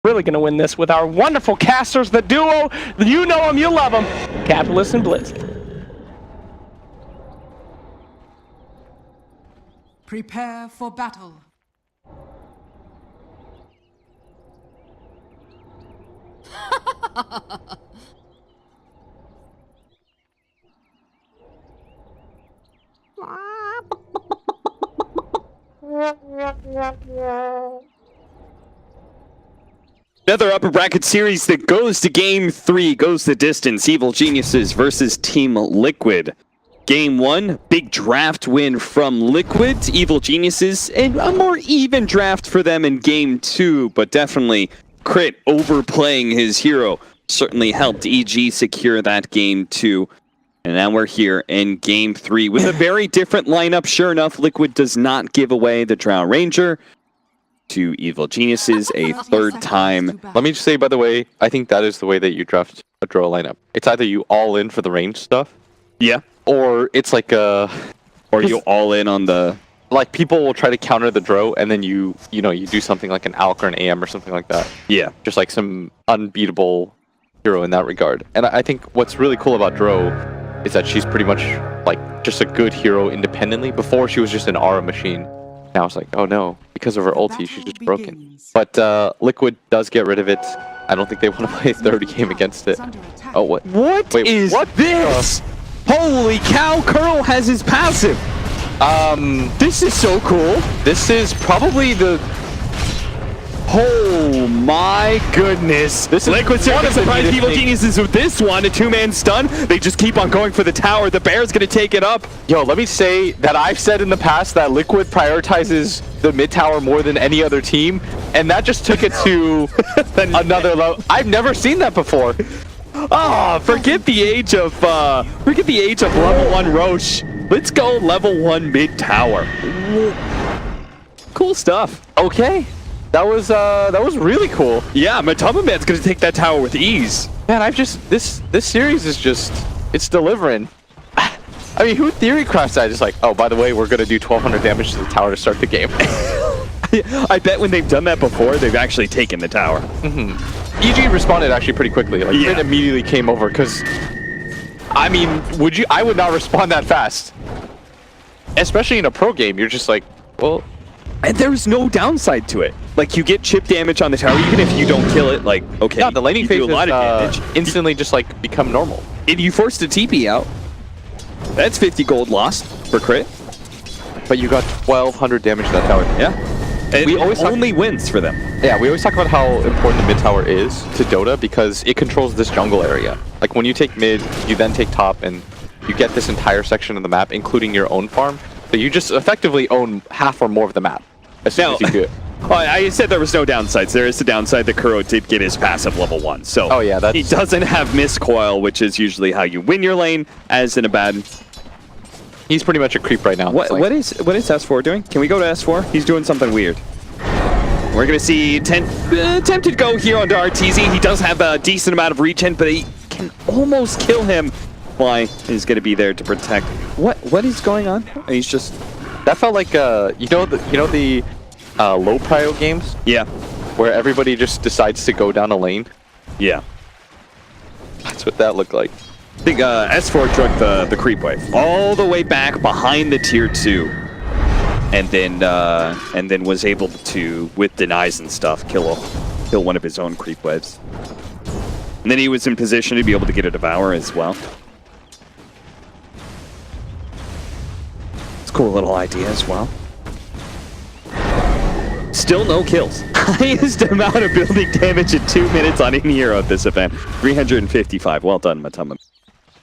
Really going to win this with our wonderful casters, the duo. You know them, you love them. Capitalist and Blitz. Prepare for battle. Another upper bracket series that goes to game 3, goes the distance. Evil Geniuses versus Team Liquid. Game 1, big draft win from Liquid. Evil Geniuses, and a more even draft for them in game 2, but definitely Crit overplaying his hero certainly helped EG secure that game 2. And now we're here in game 3 with a very different lineup. Sure enough, Liquid does not give away the Drow Ranger to Evil Geniuses a third time. Let me just say, by the way, I think that is the way that you draft a draw lineup. It's either you all in for the range stuff, yeah, or it's like or you all in on the, like, people will try to counter the draw, and then you do something like an Alk or an AM or something like that. Yeah, just like some unbeatable hero in that regard. And I think what's really cool about Dro is that she's pretty much like just a good hero independently. Before she was just an aura machine. Now it's like, oh no, because of her ulti, she's just broken. But Liquid does get rid of it. I don't think they want to play a third game against it. Oh, what? What is this? Holy cow, Curl has his passive. This is so cool. This is probably the... Oh my goodness. This is Liquid's here to surprise Evil Geniuses with this one. A two-man stun. They just keep on going for the tower. The Bear's going to take it up. Yo, let me say that I've said in the past that Liquid prioritizes the mid tower more than any other team, and that just took it to another level. I've never seen that before. Ah, forget the age of level 1 Roche. Let's go level 1 mid tower. Cool stuff. Okay. That was really cool. Yeah, Matama Man's gonna take that tower with ease. Man, this series is just, it's delivering. I mean, who theory crafts that? Just like, oh, by the way, we're gonna do 1200 damage to the tower to start the game. I bet when they've done that before, they've actually taken the tower. EG responded actually pretty quickly. Like, it immediately came over because, I mean, I would not respond that fast. Especially in a pro game, you're just like, well. And there's no downside to it. Like, you get chip damage on the tower, even if you don't kill it, like, okay. Yeah, the laning phase do a lot of damage. Instantly just, like, become normal. And you forced a TP out. That's 50 gold lost for Crit. But you got 1200 damage to that tower. Yeah. And we always only wins for them. Yeah, we always talk about how important the mid tower is to Dota because it controls this jungle area. Like, when you take mid, you then take top, and you get this entire section of the map, including your own farm. So you just effectively own half or more of the map. As soon as you do it. Well, I said there was no downsides. There is the downside that Kuro did get his passive level 1. So oh, yeah, he doesn't have Miscoil, which is usually how you win your lane, as in a bad... He's pretty much a creep right now. What is S4 doing? Can we go to S4? He's doing something weird. We're going to see tempted go here onto RTZ. He does have a decent amount of regen, but he can almost kill him. Fly is going to be there to protect. What is going on? He's just... That felt like you know the low prio games? Yeah. Where everybody just decides to go down a lane? Yeah. That's what that looked like. I think S4 took the creep wave all the way back behind the tier 2. And then was able to, with denies and stuff, kill one of his own creep waves. And then he was in position to be able to get a devour as well. Cool little idea as well. Still no kills. Highest amount of building damage in 2 minutes on any hero at this event. 355. Well done, Matama.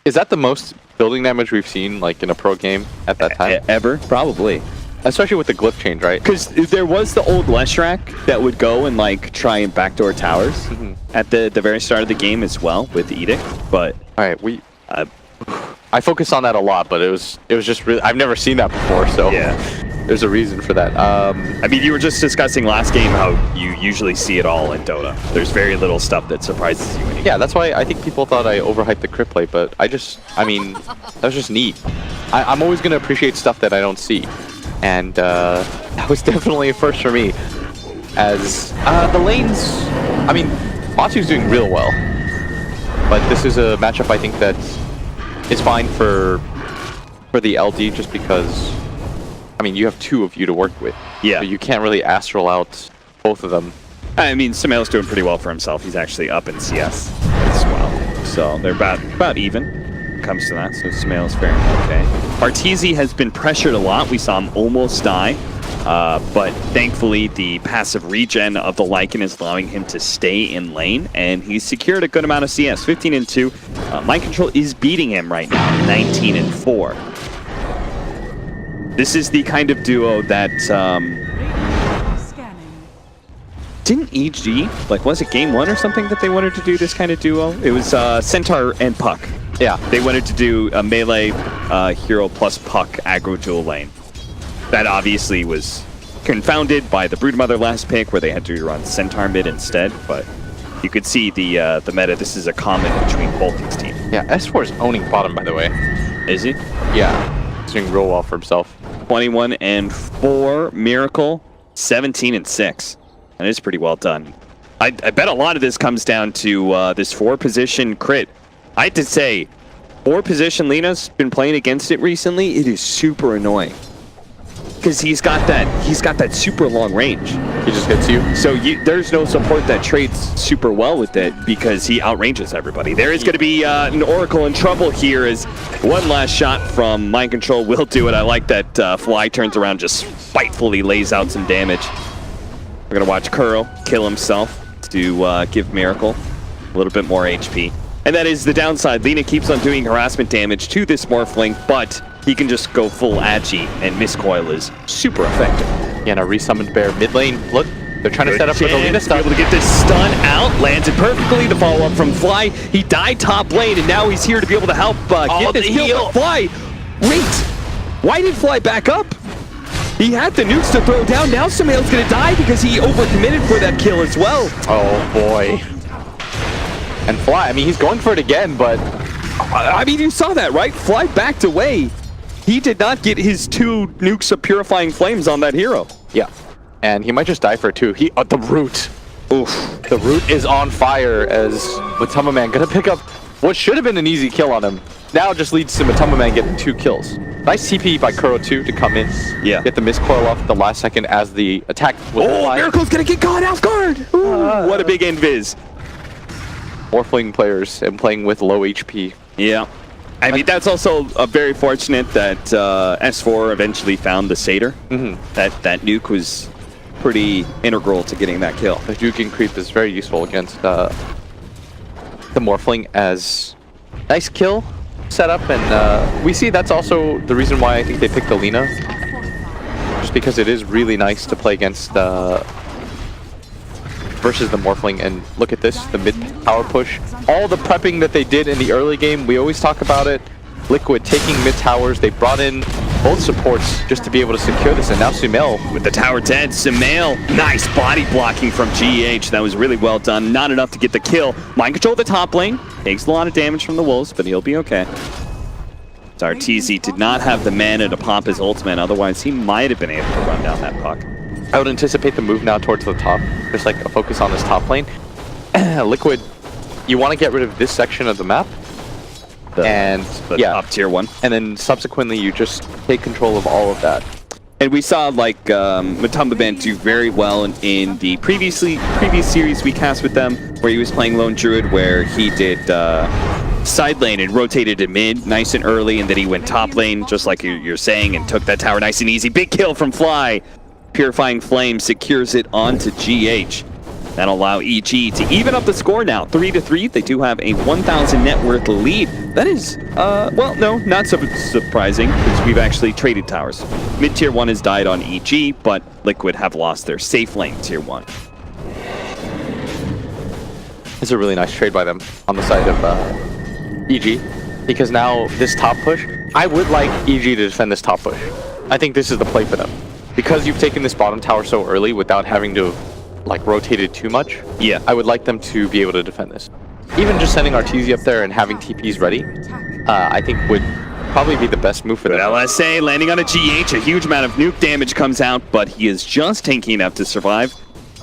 Is that the most building damage we've seen, like, in a pro game at that time? Ever? Probably. Especially with the glyph change, right? Because there was the old Leshrac that would go and, like, try and backdoor towers at the very start of the game as well with the Edict, but... Alright, I focus on that a lot, but it was just really... I've never seen that before, so... Yeah. There's a reason for that. I mean, you were just discussing last game how you usually see it all in Dota. There's very little stuff that surprises you. Yeah, that's why I think people thought I overhyped the crit play, but I mean, that was just neat. I'm always going to appreciate stuff that I don't see. And that was definitely a first for me. As the lanes, I mean, Matsu's doing real well. But this is a matchup I think that is fine for the LD just because, I mean, you have two of you to work with. Yeah. So you can't really astral out both of them. I mean, Sumail's doing pretty well for himself. He's actually up in CS as well. So they're about even when it comes to that. So Sumail's faring okay. Arteezy has been pressured a lot. We saw him almost die. But thankfully, the passive regen of the Lycan is allowing him to stay in lane, and he's secured a good amount of CS, 15-2. Mind Control is beating him right now, 19-4. This is the kind of duo that didn't EG, like, was it game 1 or something that they wanted to do this kind of duo? It was Centaur and Puck. Yeah, they wanted to do a melee hero plus Puck aggro dual lane. That obviously was confounded by the Broodmother last pick, where they had to run Centaur mid instead, but you could see the meta. This is a common between both these teams. Yeah, S4 is owning bottom, by the way. Is he? Yeah, he's doing real well for himself. 21-4, Miracle, 17-6. That is pretty well done. I bet a lot of this comes down to this 4-position crit. I have to say, 4-position Lena's been playing against it recently. It is super annoying. Because he's got that super long range. He just hits you. So there's no support that trades super well with it because he outranges everybody. There is going to be an Oracle in trouble here as one last shot from Mind Control will do it. I like that Fly turns around, just spitefully lays out some damage. We're going to watch Kuro kill himself to give Miracle a little bit more HP. And that is the downside. Lena keeps on doing harassment damage to this Morphling, but he can just go full Agi, and Miscoil is super effective. Yeah, and a resummoned bear mid lane. Look, they're trying to set up for the Lena stun. Able to get this stun out, lands it perfectly. The follow up from Fly. He died top lane, and now he's here to be able to help get this kill. But Fly, wait, why did Fly back up? He had the nukes to throw down. Now Sumail's gonna die because he overcommitted for that kill as well. Oh boy. And Fly, I mean, he's going for it again, but I mean, you saw that, right? Fly backed away. He did not get his 2 nukes of Purifying Flames on that hero. Yeah. And he might just die for it too. The root. Oof. The root is on fire as Matama Man gonna pick up what should have been an easy kill on him. Now just leads to Matama Man getting 2 kills. Nice TP by Kuro too to come in. Yeah. Get the miscoil off at the last second as the attack will fly. Miracle's gonna get caught off guard. What a big invis. Morphling players and playing with low HP. Yeah. I mean, that's also very fortunate that S4 eventually found the Satyr. That nuke was pretty integral to getting that kill. The juking creep is very useful against the Morphling as nice kill setup, and we see that's also the reason why I think they picked the Lena. Just because it is really nice to play against versus the Morphling, and look at this, the mid tower push. All the prepping that they did in the early game, we always talk about it. Liquid taking mid towers, they brought in both supports just to be able to secure this, and now Sumail with the tower dead. Sumail, nice body blocking from GH. That was really well done. Not enough to get the kill. Mind Control the top lane. Takes a lot of damage from the Wolves, but he'll be okay. Arteezy did not have the mana to pop his ultimate, otherwise he might have been able to run down that Puck. I would anticipate the move now towards the top, just like a focus on this top lane. Liquid, you want to get rid of this section of the map, and top tier 1, and then subsequently you just take control of all of that. And we saw like Matamba Band do very well in the previous series we cast with them, where he was playing Lone Druid, where he did side lane and rotated to mid nice and early, and then he went top lane, just like you're saying, and took that tower nice and easy. Big kill from Fly. Purifying Flame secures it onto GH. That'll allow EG to even up the score now, 3-3. They do have a 1,000 net worth lead. That is, well, no, not so surprising, because we've actually traded towers. Mid-tier 1 has died on EG, but Liquid have lost their safe lane tier 1. It's a really nice trade by them on the side of EG, because now this top push, I would like EG to defend this top push. I think this is the play for them. because you've taken this bottom tower so early without having to like rotate it too much. Yeah. I would like them to be able to defend this. Even just sending Arteezy up there and having TPs ready, I think would probably be the best move for them. LSA landing on a GH, a huge amount of nuke damage comes out, but he is just tanky enough to survive.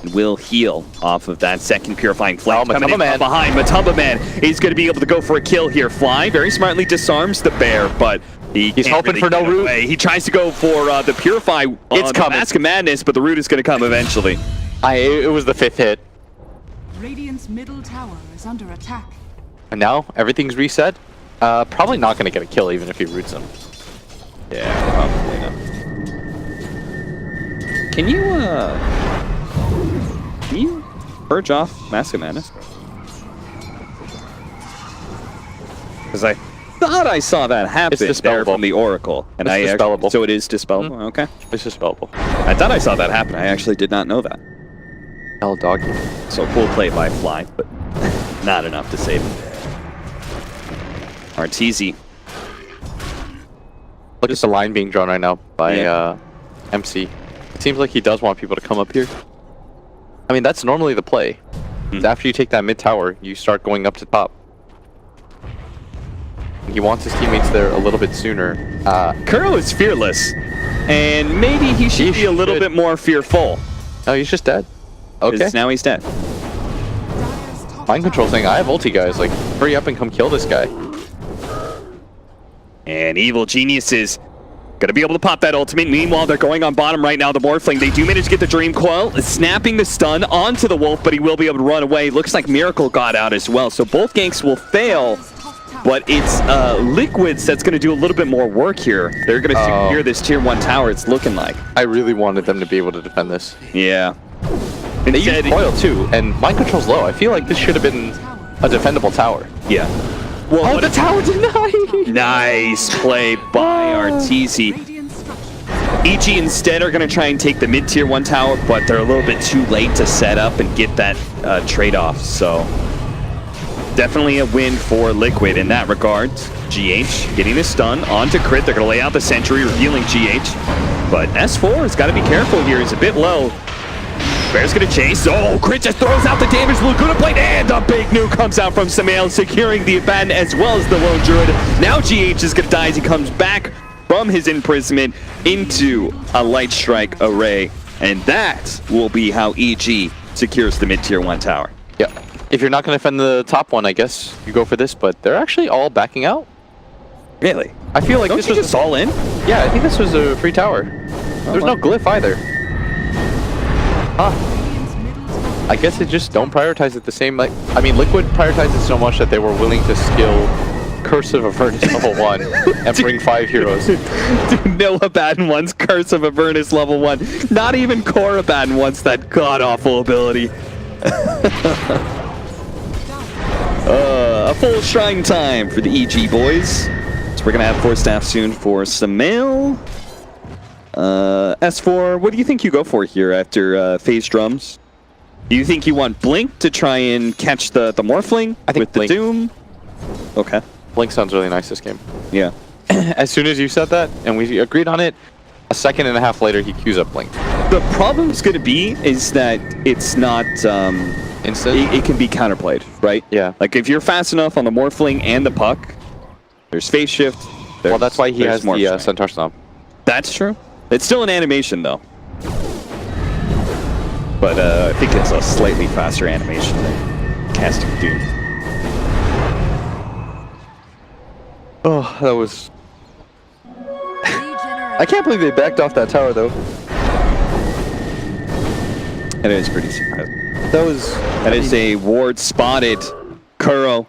And will heal off of that second Purifying Flame. Coming in from behind, Matumba Man is going to be able to go for a kill here. Fly very smartly disarms the bear, but he's hoping really for no root. He tries to go for the Purify. It's coming. Mask of Madness, but the root is going to come eventually. It was the 5th hit. Radiant's middle tower is under attack. And now everything's reset. Probably not going to get a kill even if he roots him. Yeah, probably not. Can you purge off Mask of Madness? Because I thought I saw that happen there from the Oracle. And it's dispellable. So it is dispellable? Okay. It's dispellable. I thought I saw that happen. I actually did not know that. Hell, doggy. So cool play by Fly, but not enough to save him. Arteezy. Look at the line being drawn right now by MC. It seems like he does want people to come up here. I mean, that's normally the play. After you take that mid tower, you start going up to top. He wants his teammates there a little bit sooner. Kuro is fearless, and maybe he should be a little bit more fearful. Oh, he's just dead. Okay. Now he's dead. Mind control saying, I have ulti, guys. Like, hurry up and come kill this guy. And Evil Geniuses gonna be able to pop that ultimate. Meanwhile, they're going on bottom right now. The Morphling, they do manage to get the Dream Coil, snapping the stun onto the Wolf, but he will be able to run away. Looks like Miracle got out as well, so both ganks will fail. But it's Liquids that's going to do a little bit more work here. They're going to secure this tier 1 tower, it's looking like. I really wanted them to be able to defend this. Yeah. And they used Coil too, and Mind Control's low. I feel like this should have been a defendable tower. Yeah. Well, the tower denied! Nice play by Arteezy. EG instead are going to try and take the mid-tier 1 tower, but they're a little bit too late to set up and get that trade-off, so... Definitely a win for Liquid in that regard. GH getting the stun onto Crit. They're going to lay out the Sentry, revealing GH. But S4 has got to be careful here. He's a bit low. Bear's going to chase. Oh, Crit just throws out the damage. Laguna Blade, and a big nuke comes out from Sumail, securing the event as well as the Lone Druid. Now GH is going to die as he comes back from his imprisonment into a Light Strike array. And that will be how EG secures the mid-tier 1 tower. Yeah. If you're not going to defend the top one, I guess you go for this, but they're actually all backing out. Really? I feel like this was just all in? Yeah, I think this was a free tower. There's no glyph either. I guess they just don't prioritize it the same. Like, I mean, Liquid prioritized it so much that they were willing to skill Curse of Avernus level 1 and bring 5 heroes. Dude, no Abaddon wants Curse of Avernus level 1. Not even Core Abaddon wants that god-awful ability. A full shrine time for the EG boys. So we're gonna have 4 staff soon for Sumail. S4, what do you think you go for here after Phase Drums? Do you think you want Blink to try and catch the Morphling with Blink. the Doom? Okay. Blink sounds really nice this game. Yeah. As soon as you said that, and we agreed on it, a second and a half later he queues up Blink. The problem's gonna be is that it's not instant. It can be counterplayed, right? Yeah. Like if you're fast enough on the Morphling and the Puck, there's Phase Shift. Well, that's why he has the Centaur Stomp. That's true. It's still an animation though. But I think it's a slightly faster animation than casting Doom. Oh, that was... I can't believe they backed off that tower though. It is pretty surprising. That is a ward spotted Kuro.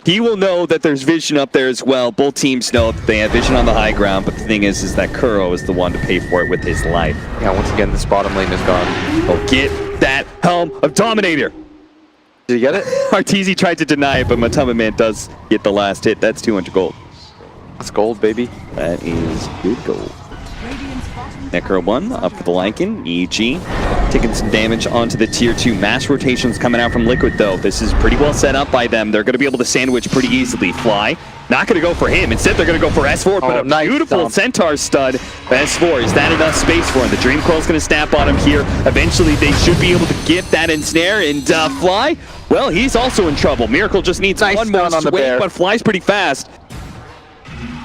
He will know that there's vision up there as well. Both teams know that they have vision on the high ground, but the thing is that Kuro is the one to pay for it with his life. Yeah, once again, this bottom lane is gone. Oh, get that Helm of Dominator! Did you get it? Arteezy tried to deny it, but Matumba Man does get the last hit. That's 200 gold. That's gold, baby. That is good gold. Necro 1 up for the Lycan. EG taking some damage onto the tier 2. Mass rotations coming out from Liquid, though. This is pretty well set up by them. They're going to be able to sandwich pretty easily. Fly, not going to go for him. Instead, they're going to go for S4, but a nice beautiful dump. Centaur stud. S4, is that enough space for him? The Dream Coil's going to snap on him here. Eventually, they should be able to get that ensnare, and Fly, well, he's also in trouble. Miracle just needs one more on the swing, bear. but Fly's pretty fast.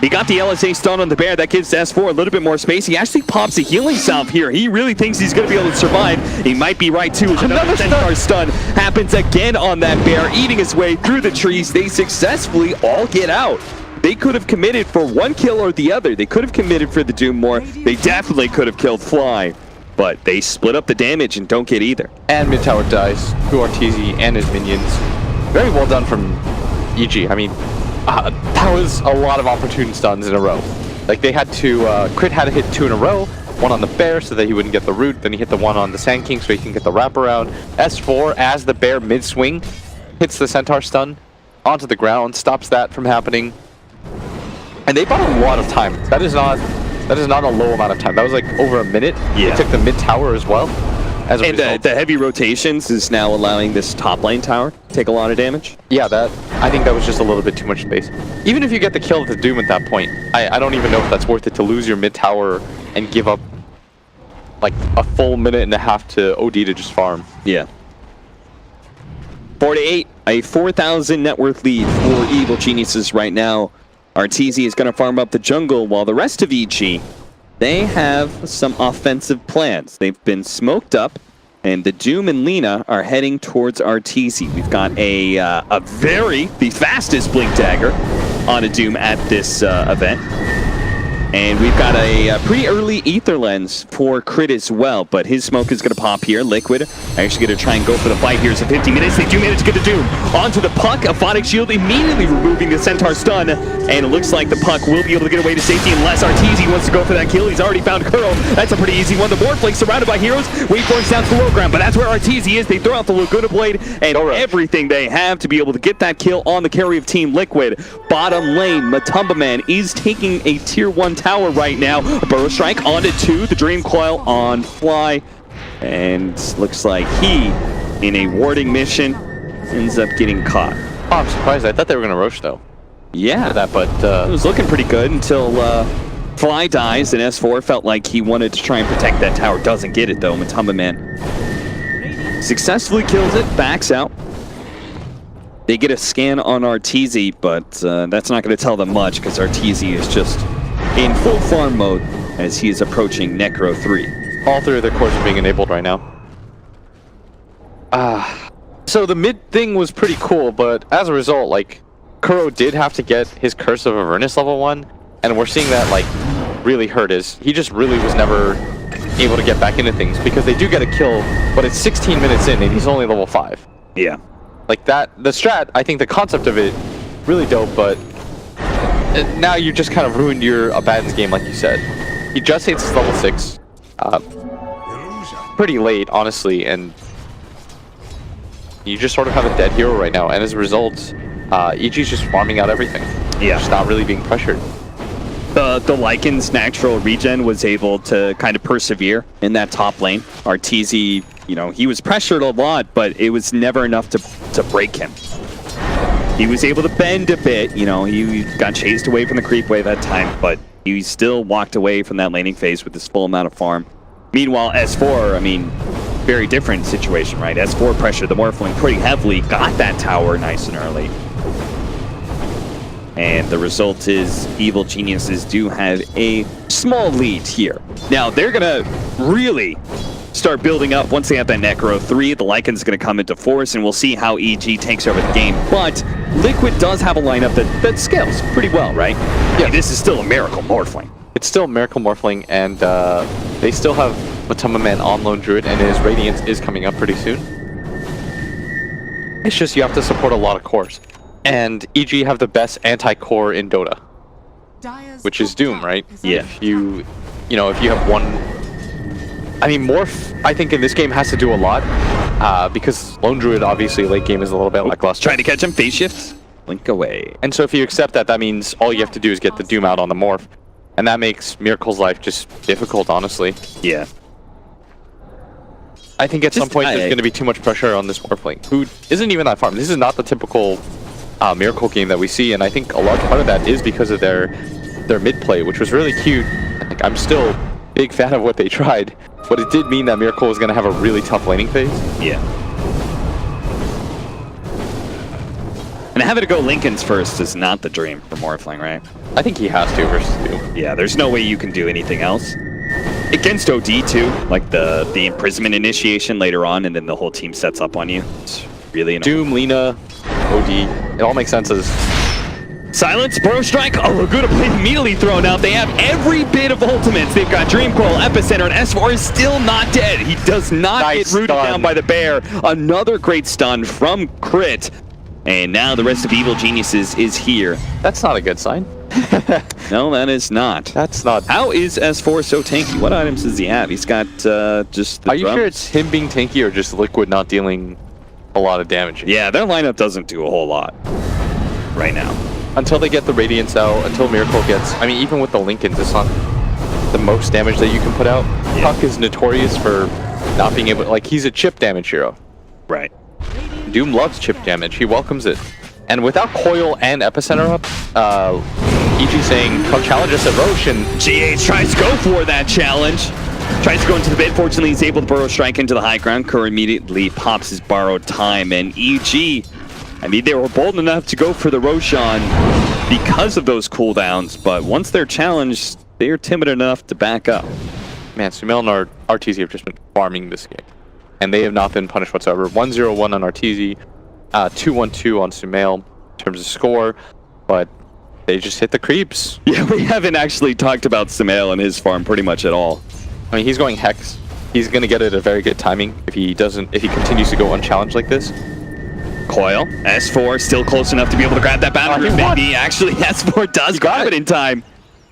He got the LSA stun on the bear. That gives S4 a little bit more space. He actually pops a healing salve here. He really thinks he's going to be able to survive. He might be right, too. Another Centaur stun happens again on that bear, eating his way through the trees. They successfully all get out. They could have committed for one kill or the other. They could have committed for the Doom more. They definitely could have killed Fly. But they split up the damage and don't get either. And mid tower dies to Arteezy and his minions. Very well done from EG. I mean, that was a lot of opportune stuns in a row. Like, they had to, Crit had to hit 2 in a row, one on the bear so that he wouldn't get the root, then he hit the one on the Sand King so he can get the wraparound. S4, as the bear mid-swing, hits the Centaur stun onto the ground, stops that from happening. And they bought a lot of time. That is not a low amount of time. That was like over a minute. Yeah. They took the mid tower as well. As a And result. the heavy rotations is now allowing this top lane tower to take a lot of damage. Yeah, I think that was just a little bit too much space. Even if you get the kill at the Doom at that point, I don't even know if that's worth it to lose your mid tower and give up like a full minute and a half to OD to just farm. Yeah. 4-8, a 4,000 net worth lead for Evil Geniuses right now. Arteezy is going to farm up the jungle while the rest of EG, they have some offensive plans. They've been smoked up, and the Doom and Lina are heading towards Arteezy. We've got the fastest Blink Dagger on a Doom at this event. And we've got a pretty early Ether Lens for Crit as well, but his smoke is going to pop here. Liquid actually going to try and go for the fight here. So 50 minutes, they do manage to get the Doom onto the Puck. A Phonic Shield immediately removing the Centaur stun, and it looks like the Puck will be able to get away to safety unless Arteezy wants to go for that kill. He's already found Kuro. That's a pretty easy one. The Morphling surrounded by heroes. Waveforms down to the low ground, but that's where Arteezy is. They throw out the Laguna Blade and everything they have to be able to get that kill on the carry of Team Liquid. Bottom lane, Matumba Man is taking a tier 1 tower right now. A Burrow Strike onto 2, the Dream Coil on Fly, and looks like he, in a warding mission, ends up getting caught. Oh, I'm surprised. I thought they were going to Roche though. Yeah, That, but it was looking pretty good until Fly dies, and S4 felt like he wanted to try and protect that tower. Doesn't get it though. Matumba Man successfully kills it, backs out. They get a scan on Arteezy, but that's not going to tell them much because Arteezy is just in full farm mode as he is approaching Necro 3. all 3 of their cores are being enabled right now. So the mid thing was pretty cool, but as a result, like, Kuro did have to get his Curse of Avernus level 1, and we're seeing that, like, really hurt is he just really was never able to get back into things because they do get a kill, but it's 16 minutes in and he's only level 5. Yeah. Like that, the strat, I think the concept of it, really dope, but now you just kind of ruined your Abaddon's game, like you said. He just hits his level 6, pretty late, honestly, and you just sort of have a dead hero right now, and as a result, EG's just farming out everything. Yeah. Just not really being pressured. The Lycan's natural regen was able to kind of persevere in that top lane. Arteezy, you know, he was pressured a lot, but it was never enough to break him. He was able to bend a bit, you know, he got chased away from the creep wave that time, but he still walked away from that laning phase with his full amount of farm. Meanwhile, S4, I mean, very different situation, right? S4 pressured the Morphling pretty heavily, got that tower nice and early. And the result is Evil Geniuses do have a small lead here. Now, they're going to really start building up once they have that Necro 3. The Lycan's going to come into force, and we'll see how EG takes over the game. But Liquid does have a lineup that scales pretty well, right? Yeah. This is still a Miracle Morphling. It's still Miracle Morphling, and they still have Matumba Man on Lone Druid, and his Radiance is coming up pretty soon. It's just you have to support a lot of cores. And EG have the best anti-core in Dota, which is Doom, right? Yeah. If you have one... I mean, Morph, I think in this game has to do a lot, because Lone Druid, obviously, late game is a little bit lackluster. Trying to catch him, phase shifts, blink away. And so if you accept that, that means all you have to do is get the Doom out on the Morph. And that makes Miracle's life just difficult, honestly. Yeah. I think at some Just point I- there's going to be too much pressure on this Morphling, who isn't even that farm. This is not the typical Miracle game that we see, and I think a large part of that is because of their mid play, which was really cute. Like, I'm still a big fan of what they tried, but it did mean that Miracle was going to have a really tough laning phase. Yeah. And having to go Lincoln's first is not the dream for Morphling, right? I think he has to versus 2. Yeah, there's no way you can do anything else. Against OD too, like the imprisonment initiation later on, and then the whole team sets up on you. It's really annoying. Doom, Lina, OD, it all makes sense as... Silence, Burrow Strike, Laguna Blade immediately thrown out. They have every bit of ultimates. They've got Dream Coil, Epicenter, and S4 is still not dead. He does not get rooted down by the bear. Another great stun from Crit. And now the rest of Evil Geniuses is here. That's not a good sign. No, that is not. That's not... How is S4 so tanky? What items does he have? He's got just the Are you drums. sure it's him being tanky or just Liquid not dealing a lot of damage? Yeah, their lineup doesn't do a whole lot right now. Until they get the Radiance out, until Miracle gets... I mean, even with the Lincolns, it's not the most damage that you can put out. Yeah. Puck is notorious for not being able... Like, he's a chip damage hero. Right. Doom loves chip damage. He welcomes it. And without Coil and Epicenter up, EG saying, come challenge us at Roche, and... GH tries to go for that challenge. Tries to go into the bit. Fortunately, he's able to Burrow Strike into the high ground. Kerr immediately pops his borrowed time, and EG... I mean, they were bold enough to go for the Roshan because of those cooldowns, but once they're challenged, they're timid enough to back up. Man, Sumail and RTZ have just been farming this game. And they have not been punished whatsoever. 1-0-1 on RTZ, 2-1-2 on Sumail in terms of score, but they just hit the creeps. Yeah, we haven't actually talked about Sumail and his farm pretty much at all. I mean, he's going Hex. He's going to get it at a very good timing if he continues to go unchallenged like this. Coil, S4 still close enough to be able to grab that battle group. Maybe actually S4 does grab it in time.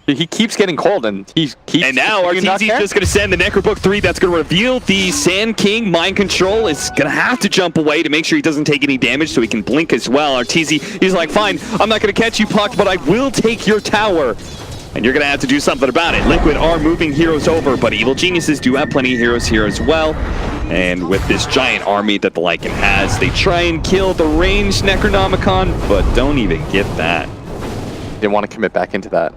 He keeps getting cold, and he keeps... And now RTZ is just going to send the Necrobook 3. That's going to reveal the Sand King. Mind Control is going to have to jump away to make sure he doesn't take any damage so he can blink as well. RTZ, he's like, fine, I'm not going to catch you, Puck, but I will take your tower. And you're going to have to do something about it. Liquid are moving heroes over, but Evil Geniuses do have plenty of heroes here as well. And with this giant army that the Lycan has, they try and kill the ranged Necronomicon, but don't even get that. Didn't want to commit back into that.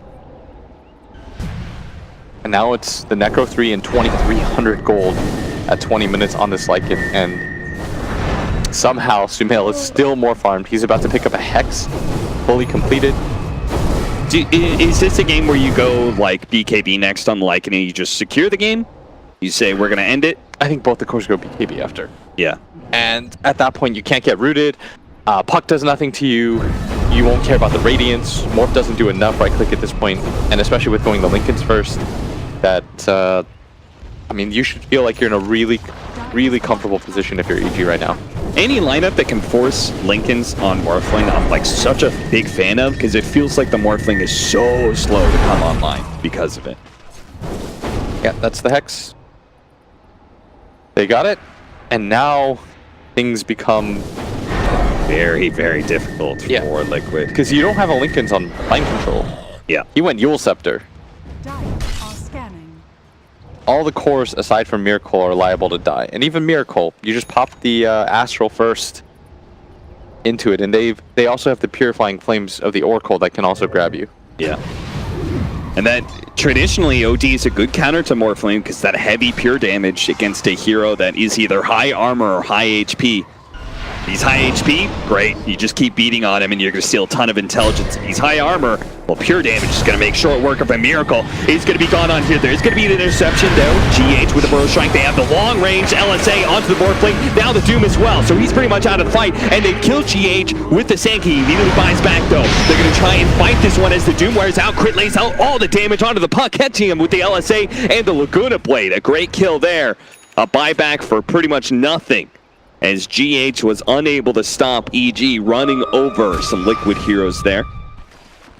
And now it's the Necro 3 and 2,300 gold at 20 minutes on this Lycan, and somehow Sumail is still more farmed. He's about to pick up a Hex, fully completed. Is this a game where you go like BKB next on the Lycan and you just secure the game? You say, we're going to end it? I think both the cores go BKB after. Yeah. And at that point, you can't get rooted. Puck does nothing to you. You won't care about the Radiance. Morph doesn't do enough right-click at this point, and especially with going the Lincolns first, that, I mean, you should feel like you're in a really, really comfortable position if you're EG right now. Any lineup that can force Lincolns on Morphling, I'm like such a big fan of, because it feels like the Morphling is so slow to come online because of it. Yeah, that's the Hex. They got it, and now things become very, very difficult for Liquid. Because you don't have a Lincoln's on Mind Control. Yeah. He went Yule Scepter. Dials are scanning. All the cores aside from Miracle are liable to die, and even Miracle, you just pop the Astral first into it, and they also have the Purifying Flames of the Oracle that can also grab you. Yeah. And that traditionally OD is a good counter to Morphling because that heavy pure damage against a hero that is either high armor or high HP. He's high HP, great. You just keep beating on him and you're going to steal a ton of intelligence. He's high armor, well, pure damage is going to make short work of a Miracle. He's going to be gone on here. There's going to be an interception, though. GH with the Burrow Strike. They have the long-range LSA onto the Morphling. Now the Doom as well, so he's pretty much out of the fight. And they kill GH with the Sand King. He immediately buys back, though. They're going to try and fight this one as the Doom wears out. Crit lays out all the damage onto the Puck, catching him with the LSA and the Laguna Blade. A great kill there. A buyback for pretty much nothing, as GH was unable to stop EG running over some Liquid heroes there.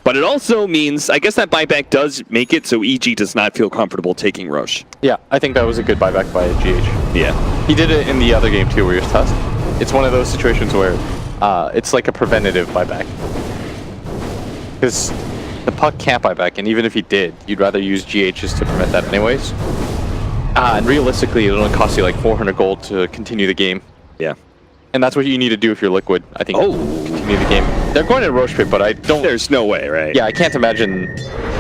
But it also means, I guess that buyback does make it so EG does not feel comfortable taking Roche. Yeah, I think that was a good buyback by GH. Yeah. He did it in the other game too, where he was tossed. It's one of those situations where it's like a preventative buyback. Because the Puck can't buyback, and even if he did, you'd rather use GHs to prevent that anyways. And realistically, it'll only cost you like 400 gold to continue the game. Yeah. And that's what you need to do if you're Liquid, I think. Oh. Continue the game. They're going to Roche Pit, but I don't... There's no way, right? Yeah, I can't imagine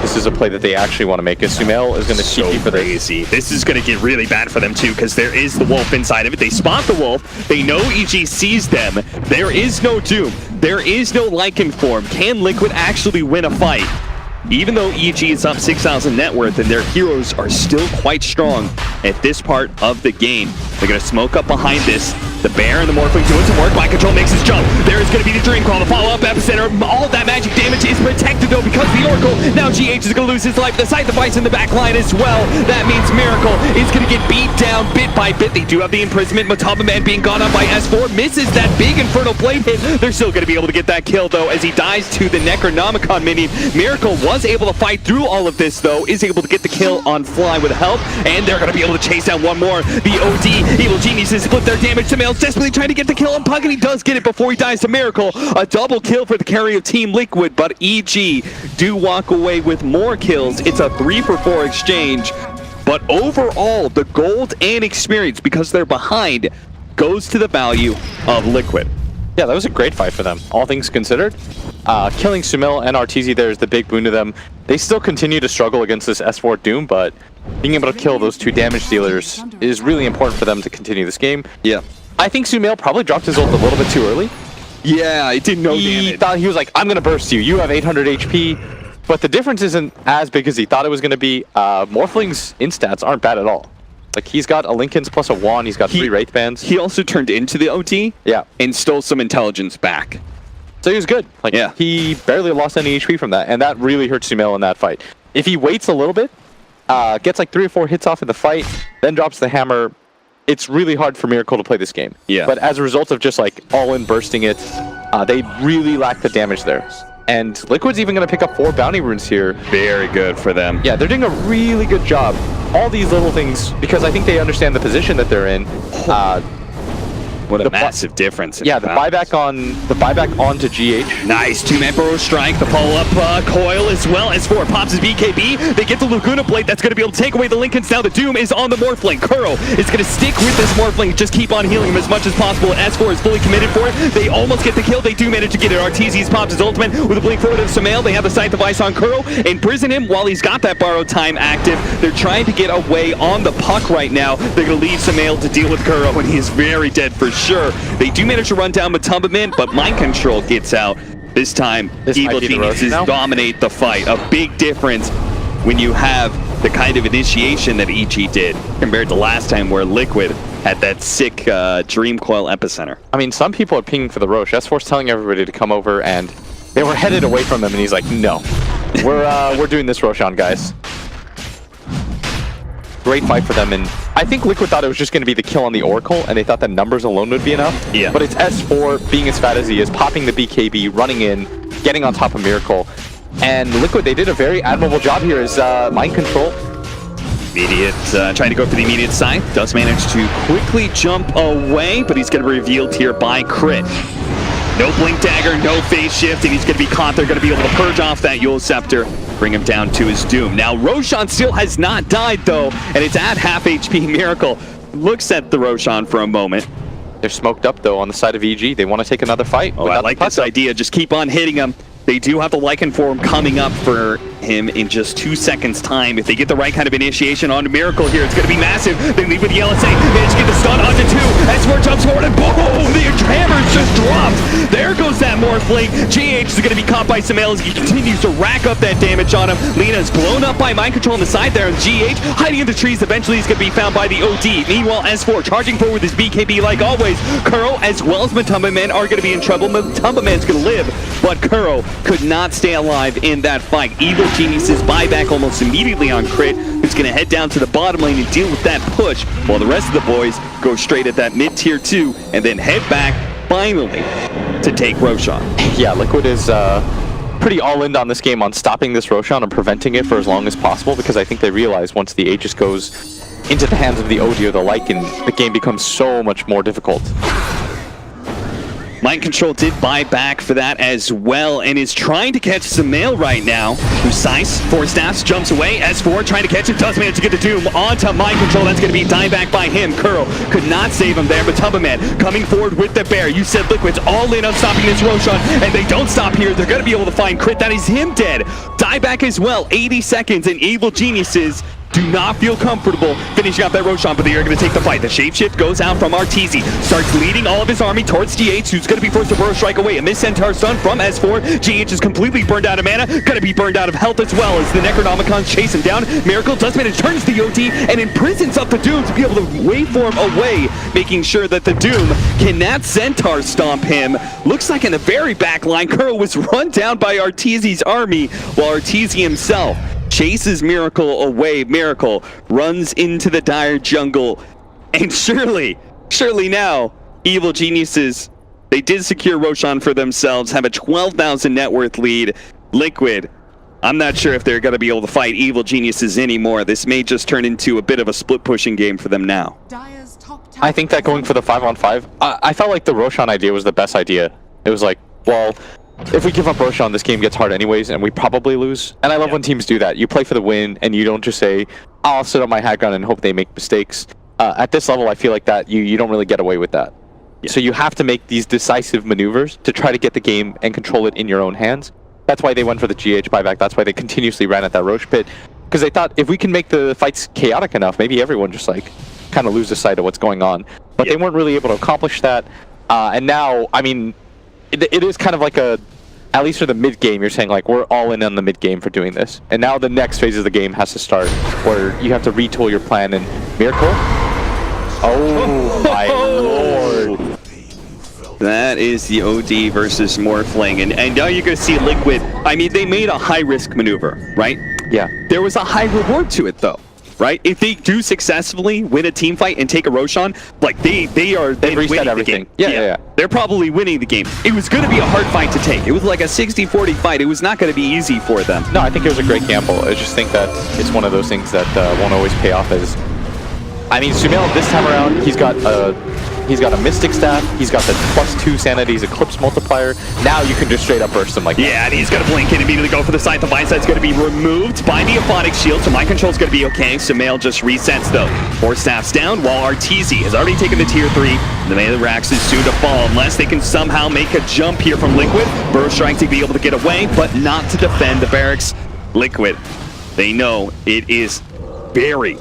this is a play that they actually want to make. Sumail is going to cheat you for this. Crazy. This is going to get really bad for them too, because there is the wolf inside of it. They spot the wolf. They know EG sees them. There is no Doom. There is no Lycan form. Can Liquid actually win a fight? Even though EG is up 6,000 net worth and their heroes are still quite strong at this part of the game. They're going to smoke up behind this. The Bear and the Morphling doing some work. Mind Control makes his jump. There is going to be the Dream Call, the follow-up epicenter. All of that magic damage is protected though because the Oracle. Now GH is going to lose his life. The Scythe device in the back line as well. That means Miracle is going to get beat down bit by bit. They do have the imprisonment. Mataba Man being gone up by S4. Misses that big Infernal Blade hit. They're still going to be able to get that kill though as he dies to the Necronomicon minion. Miracle was able to fight through all of this though. Is able to get the kill on Fly with help. And they're going to be able to chase down one more. The OD Evil Geniuses split their damage. Sumail's desperately trying to get the kill on Pug, and he does get it before he dies to Miracle. A double kill for the carry of Team Liquid, but EG do walk away with more kills. It's a 3-for-4 exchange, but overall, the gold and experience, because they're behind, goes to the value of Liquid. Yeah, that was a great fight for them, all things considered. Killing Sumail and Arteezy there is the big boon to them. They still continue to struggle against this S4 Doom, but being able to kill those 2 damage dealers is really important for them to continue this game. Yeah. I think Sumail probably dropped his ult a little bit too early. Yeah, it did no damage. Thought he was like, I'm going to burst you. You have 800 HP. But the difference isn't as big as he thought it was going to be. Morphling's instats aren't bad at all. Like, he's got a Linken's plus a Wand. He's got 3 Wraith Bands. He also turned into the OT. Yeah. And stole some intelligence back. So he was good. Like, yeah. He barely lost any HP from that. And that really hurt Sumail in that fight. If he waits a little bit, gets like 3 or 4 hits off in the fight, then drops the hammer, it's really hard for Miracle to play this game. Yeah. But as a result of just like all-in bursting it, they really lack the damage there. And Liquid's even going to pick up 4 bounty runes here. Very good for them. Yeah, they're doing a really good job. All these little things, because I think they understand the position that they're in. What a massive difference. Yeah, the buyback onto GH. Nice 2-man burrow strike. The follow-up coil as well. S4 pops his BKB. They get the Laguna Blade. That's going to be able to take away the Linken's. Now the Doom is on the Morphling. Kuro is going to stick with this Morphling. Just keep on healing him as much as possible. And S4 is fully committed for it. They almost get the kill. They do manage to get it. Arteezy pops his ultimate with a blink forward of Sumail. They have the Scythe device on Kuro. Imprison him while he's got that borrowed time active. They're trying to get away on the puck right now. They're going to leave Sumail to deal with Kuro, and he is very dead for sure. They do manage to run down Matumbaman, but Mind Control gets out. This time, Evil Geniuses dominate the fight. A big difference when you have the kind of initiation that EG did compared to last time where Liquid had that sick Dream Coil epicenter. I mean, some people are pinging for the Roche. S4's telling everybody to come over, and they were headed away from him, and he's like, no. We're doing this Roshan, guys. Great fight for them, and I think Liquid thought it was just going to be the kill on the Oracle, and they thought that numbers alone would be enough. Yeah. But it's S4 being as fat as he is, popping the BKB, running in, getting on top of Miracle. And Liquid, they did a very admirable job here as Mind Control. Immediate, trying to go for the immediate side. Does manage to quickly jump away, but he's going to be revealed here by Crit. No Blink Dagger, no Phase Shift, and he's going to be caught. They're going to be able to purge off that Yule Scepter, bring him down to his doom. Now, Roshan still has not died, though, and it's at half HP. Miracle looks at the Roshan for a moment. They're smoked up, though, on the side of EG. They want to take another fight. Oh, I like this idea. Just keep on hitting him. They do have the Lycan form coming up for him in just 2 seconds time. If they get the right kind of initiation onto Miracle here, it's going to be massive. They leave with the LSA, manage to get the stun onto 2. S4 jumps forward and boom! The hammer's just dropped. There goes that Morphling. GH is going to be caught by Sumail as he continues to rack up that damage on him. Lena's blown up by Mind Control on the side there, and GH hiding in the trees. Eventually he's going to be found by the OD. Meanwhile, S4 charging forward with his BKB like always. Kuro as well as Matumbaman are going to be in trouble. Matumbaman's going to live, but Kuro could not stay alive in that fight. Evil Geniuses buy back almost immediately on Crit, who's going to head down to the bottom lane and deal with that push, while the rest of the boys go straight at that mid-tier 2 and then head back, finally, to take Roshan. Yeah, Liquid is pretty all-in on this game on stopping this Roshan and preventing it for as long as possible, because I think they realize once the Aegis goes into the hands of the OD or the Lycan, the game becomes so much more difficult. Mind Control did buy back for that as well, and is trying to catch Sumail right now. Precise, 4 staffs, jumps away. S4 trying to catch him, does manage to get the Doom onto Mind Control. That's going to be dieback by him. Curl could not save him there, but Tubaman coming forward with the bear. You said Liquid's all in on stopping this Roshan, and they don't stop here. They're going to be able to find crit. That is him dead. Dieback as well, 80 seconds, and Evil Geniuses do not feel comfortable finishing out that Roshan, but they are going to take the fight. The shapeshift goes out from Arteezy, starts leading all of his army towards GH, who's going to be forced to burrow strike away. A missed Centaur stun from S4. GH is completely burned out of mana, going to be burned out of health as well as the Necronomicons chase him down. Miracle does manage, turns the OT, and imprisons up the Doom to be able to waveform away, making sure that the Doom cannot Centaur stomp him. Looks like in the very back line, Curl was run down by Arteezy's army, while Arteezy himself chases Miracle away. Miracle runs into the dire jungle, and surely now, Evil Geniuses, they did secure Roshan for themselves, have a 12,000 net worth lead. Liquid, I'm not sure if they're going to be able to fight Evil Geniuses anymore. This may just turn into a bit of a split pushing game for them now. I think that going for the 5-on-5, I felt like the Roshan idea was the best idea. It was like, well, if we give up Roshan, this game gets hard anyways, and we probably lose. And I love when teams do that. You play for the win, and you don't just say, I'll sit on my high ground and hope they make mistakes. At this level, I feel like that you don't really get away with that. Yeah. So you have to make these decisive maneuvers to try to get the game and control it in your own hands. That's why they went for the GH buyback. That's why they continuously ran at that Roche pit. Because they thought, if we can make the fights chaotic enough, maybe everyone just like kind of loses sight of what's going on. But they weren't really able to accomplish that. And now, I mean, it is kind of like a, at least for the mid game, you're saying like we're all in on the mid game for doing this. And now the next phase of the game has to start, where you have to retool your plan. And Miracle, oh my lord, that is the OD versus Morphling, and now you're gonna see Liquid. I mean, they made a high risk maneuver, right? Yeah. There was a high reward to it though. Right? If they do successfully win a team fight and take a Roshan, like they've reset everything. Yeah. They're probably winning the game. It was going to be a hard fight to take. It was like a 60-40 fight. It was not going to be easy for them. No, I think it was a great gamble. I just think that it's one of those things that won't always pay off. As I mean, Sumail this time around, he's got a Mystic Staff, he's got the +2 Sanity's Eclipse multiplier. Now you can just straight up burst him like that. Yeah, and he's going to blink and immediately go for the side. The bind side's going to be removed by the Aphotic Shield, so Mind Control's going to be okay. Sumail just resets though. 4 staffs down, while Arteezy has already taken the tier 3. The melee Rax is soon to fall, unless they can somehow make a jump here from Liquid. Burst Strike to be able to get away, but not to defend the barracks. Liquid, they know it is very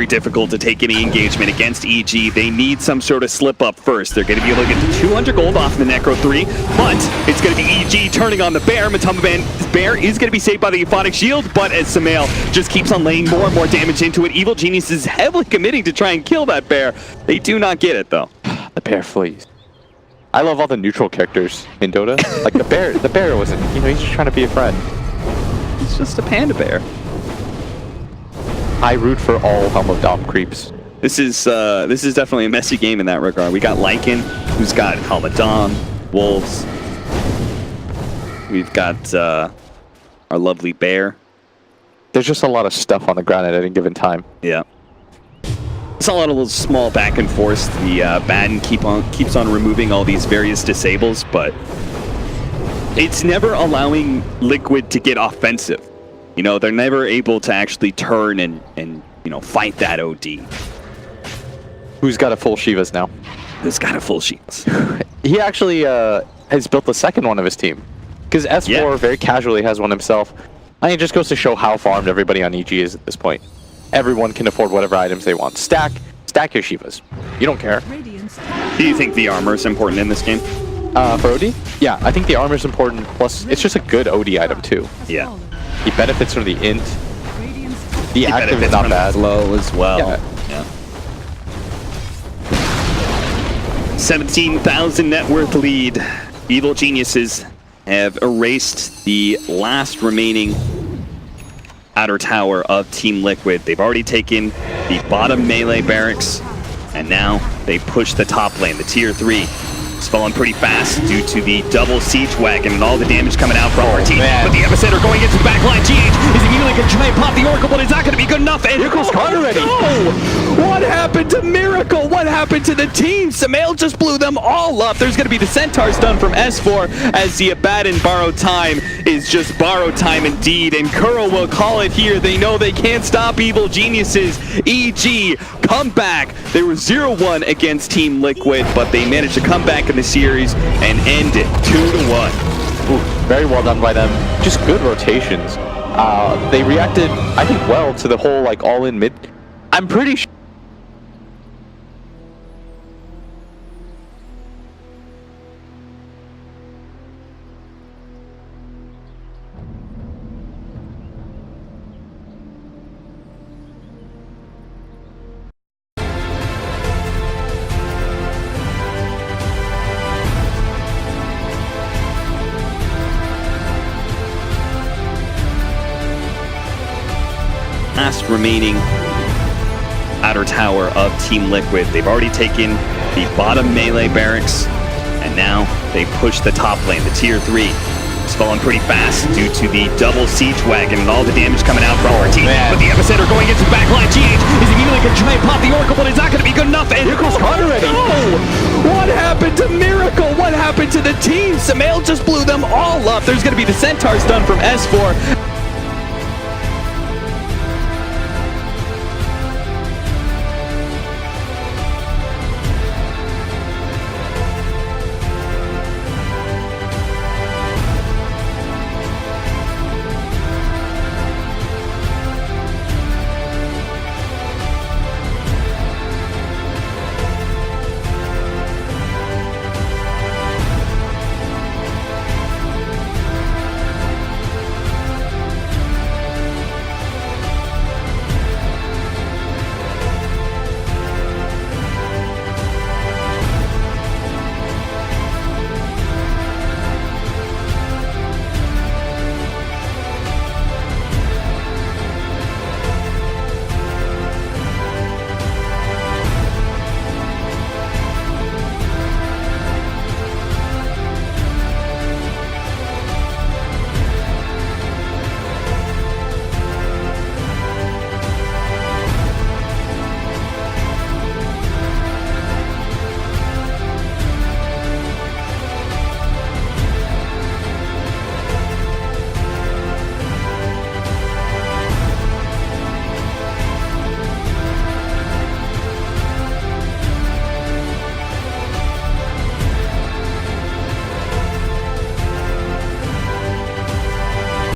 difficult to take any engagement against EG. They need some sort of slip up first. They're going to be able to get the 200 gold off the Necro 3, but it's going to be EG turning on the bear. Matumba's bear is going to be saved by the Aphotic Shield, but as Sumail just keeps on laying more and more damage into it, Evil Genius is heavily committing to try and kill that bear. They do not get it though. The bear flees. I love all the neutral characters in Dota. Like the bear wasn't, he's just trying to be a friend. He's just a panda bear. I root for all Helm of Dom creeps. This is definitely a messy game in that regard. We got Lycan, who's got Helm of Dom, Wolves. We've got our lovely bear. There's just a lot of stuff on the ground at any given time. Yeah. It's a lot of little small back and forth. The Batten keeps on removing all these various disables, but it's never allowing Liquid to get offensive. They're never able to actually turn and fight that OD. Who's got a full Shivas now? Who's got a full Shivas? He actually has built the second one of his team. Because S4 very casually has one himself. I mean, it just goes to show how farmed everybody on EG is at this point. Everyone can afford whatever items they want. Stack your Shivas. You don't care. Do you think the armor is important in this game? For OD? Yeah, I think the armor is important. Plus, it's just a good OD item too. Yeah. He benefits from the int. The active is not bad. Low as well. Yeah. 17,000 net worth lead. Evil Geniuses have erased the last remaining outer tower of Team Liquid. They've already taken the bottom melee barracks, and now they push the top lane, the tier 3. It's falling pretty fast due to the double siege wagon and all the damage coming out from our team. man. But the Epicenter going into the backline. GH is immediately going to try and pop the Oracle, but it's not going to be good enough. And Miracle's gone already. No! What happened to Miracle? What happened to the team? Sumail just blew them all up. There's going to be the Centaurs done from S4 as the Abaddon borrowed time is just borrowed time indeed. And Kuro will call it here. They know they can't stop Evil Geniuses. EG, come back. They were 0-1 against Team Liquid, but they managed to come back in the series and end it 2-1. Ooh, very well done by them. Just good rotations. They reacted, I think, well to the whole like all-in mid. I'm pretty sure. Last remaining outer tower of Team Liquid. They've already taken the bottom melee barracks, and now they push the top lane, the tier 3. It's falling pretty fast due to the double siege wagon and all the damage coming out from our team. man. But the Epicenter going into the backline. GH is immediately going to try and pop the Oracle, but it's not going to be good enough. And Miracle's gone already. No! What happened to Miracle? What happened to the team? Sumail just blew them all up. There's going to be the Centaurs done from S4.